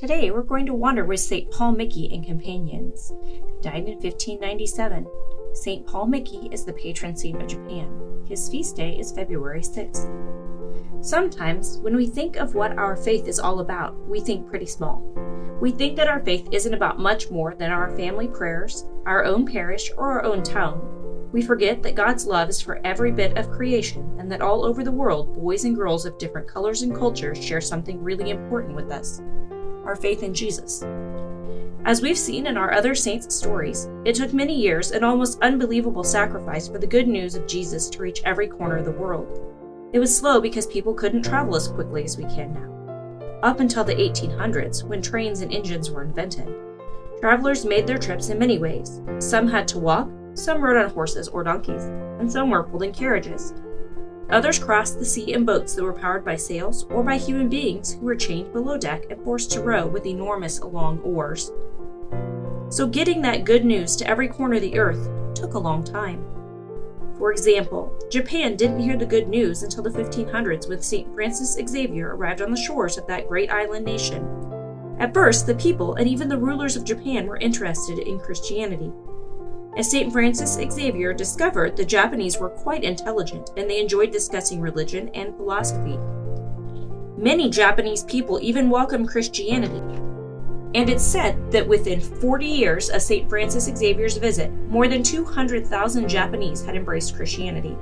Today we're going to wander with St. Paul Miki and companions. Died in 1597. St. Paul Miki is the patron saint of Japan. His feast day is February 6th. Sometimes, when we think of what our faith is all about, we think pretty small. We think that our faith isn't about much more than our family prayers, our own parish, or our own town. We forget that God's love is for every bit of creation, and that all over the world, boys and girls of different colors and cultures share something really important with us: our faith in Jesus. As we've seen in our other saints' stories, it took many years and almost unbelievable sacrifice for the good news of Jesus to reach every corner of the world. It was slow because people couldn't travel as quickly as we can now. Up until the 1800s, when trains and engines were invented, travelers made their trips in many ways. Some had to walk, some rode on horses or donkeys, and some were pulled in carriages. Others crossed the sea in boats that were powered by sails or by human beings who were chained below deck and forced to row with enormous long oars. So getting that good news to every corner of the earth took a long time. For example, Japan didn't hear the good news until the 1500s when St. Francis Xavier arrived on the shores of that great island nation. At first, the people and even the rulers of Japan were interested in Christianity. As St. Francis Xavier discovered, the Japanese were quite intelligent and they enjoyed discussing religion and philosophy. Many Japanese people even welcomed Christianity. And it's said that within 40 years of St. Francis Xavier's visit, more than 200,000 Japanese had embraced Christianity.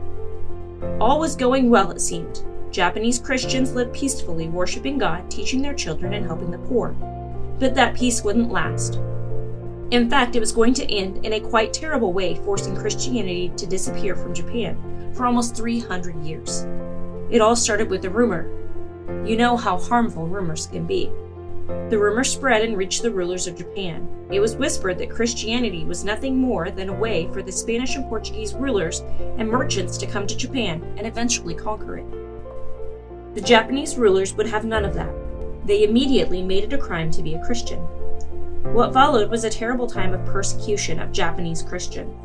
All was going well, it seemed. Japanese Christians lived peacefully, worshiping God, teaching their children, and helping the poor. But that peace wouldn't last. In fact, it was going to end in a quite terrible way, forcing Christianity to disappear from Japan for almost 300 years. It all started with a rumor. You know how harmful rumors can be. The rumor spread and reached the rulers of Japan. It was whispered that Christianity was nothing more than a way for the Spanish and Portuguese rulers and merchants to come to Japan and eventually conquer it. The Japanese rulers would have none of that. They immediately made it a crime to be a Christian. What followed was a terrible time of persecution of Japanese Christians.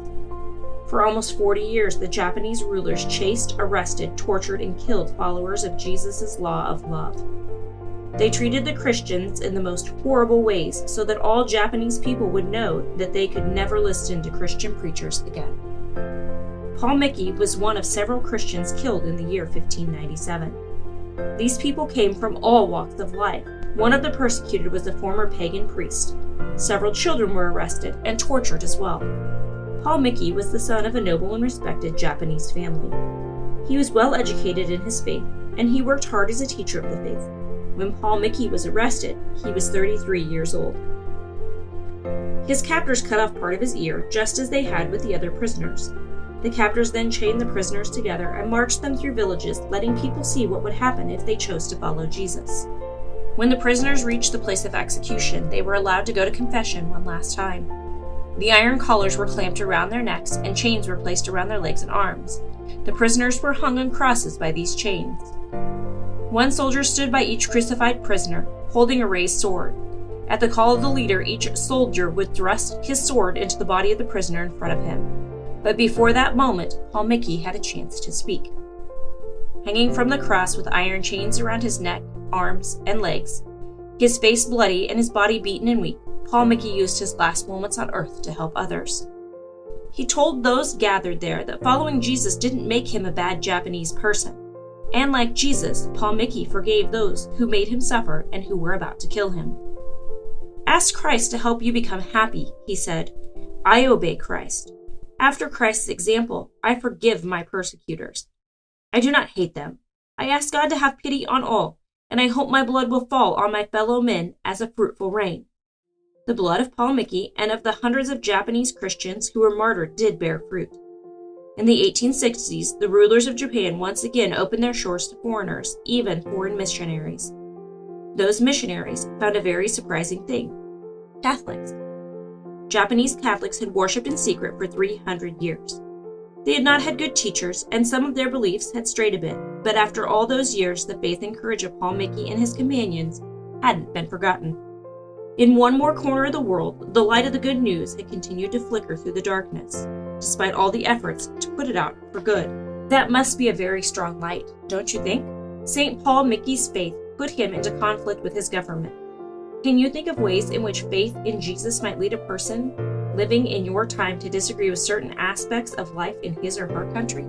For almost 40 years, the Japanese rulers chased, arrested, tortured, and killed followers of Jesus' law of love. They treated the Christians in the most horrible ways so that all Japanese people would know that they could never listen to Christian preachers again. Paul Miki was one of several Christians killed in the year 1597. These people came from all walks of life. One of the persecuted was a former pagan priest. Several children were arrested and tortured as well. Paul Miki was the son of a noble and respected Japanese family. He was well educated in his faith, and he worked hard as a teacher of the faith. When Paul Miki was arrested, he was 33 years old. His captors cut off part of his ear, just as they had with the other prisoners. The captors then chained the prisoners together and marched them through villages, letting people see what would happen if they chose to follow Jesus. When the prisoners reached the place of execution, they were allowed to go to confession one last time. The iron collars were clamped around their necks and chains were placed around their legs and arms. The prisoners were hung on crosses by these chains. One soldier stood by each crucified prisoner, holding a raised sword. At the call of the leader, each soldier would thrust his sword into the body of the prisoner in front of him. But before that moment, Paul Miki had a chance to speak. Hanging from the cross with iron chains around his neck, arms, and legs, his face bloody and his body beaten and weak, Paul Miki used his last moments on earth to help others. He told those gathered there that following Jesus didn't make him a bad Japanese person. And like Jesus, Paul Miki forgave those who made him suffer and who were about to kill him. Ask Christ to help you become happy, he said. I obey Christ. After Christ's example, I forgive my persecutors. I do not hate them. I ask God to have pity on all, and I hope my blood will fall on my fellow men as a fruitful rain. The blood of Paul Miki and of the hundreds of Japanese Christians who were martyred did bear fruit. In the 1860s, the rulers of Japan once again opened their shores to foreigners, even foreign missionaries. Those missionaries found a very surprising thing: Catholics. Japanese Catholics had worshipped in secret for 300 years. They had not had good teachers, and some of their beliefs had strayed a bit, but after all those years, the faith and courage of Paul Miki and his companions hadn't been forgotten. In one more corner of the world, the light of the good news had continued to flicker through the darkness, despite all the efforts to put it out for good. That must be a very strong light, don't you think? St. Paul Miki's faith put him into conflict with his government. Can you think of ways in which faith in Jesus might lead a person living in your time to disagree with certain aspects of life in his or her country?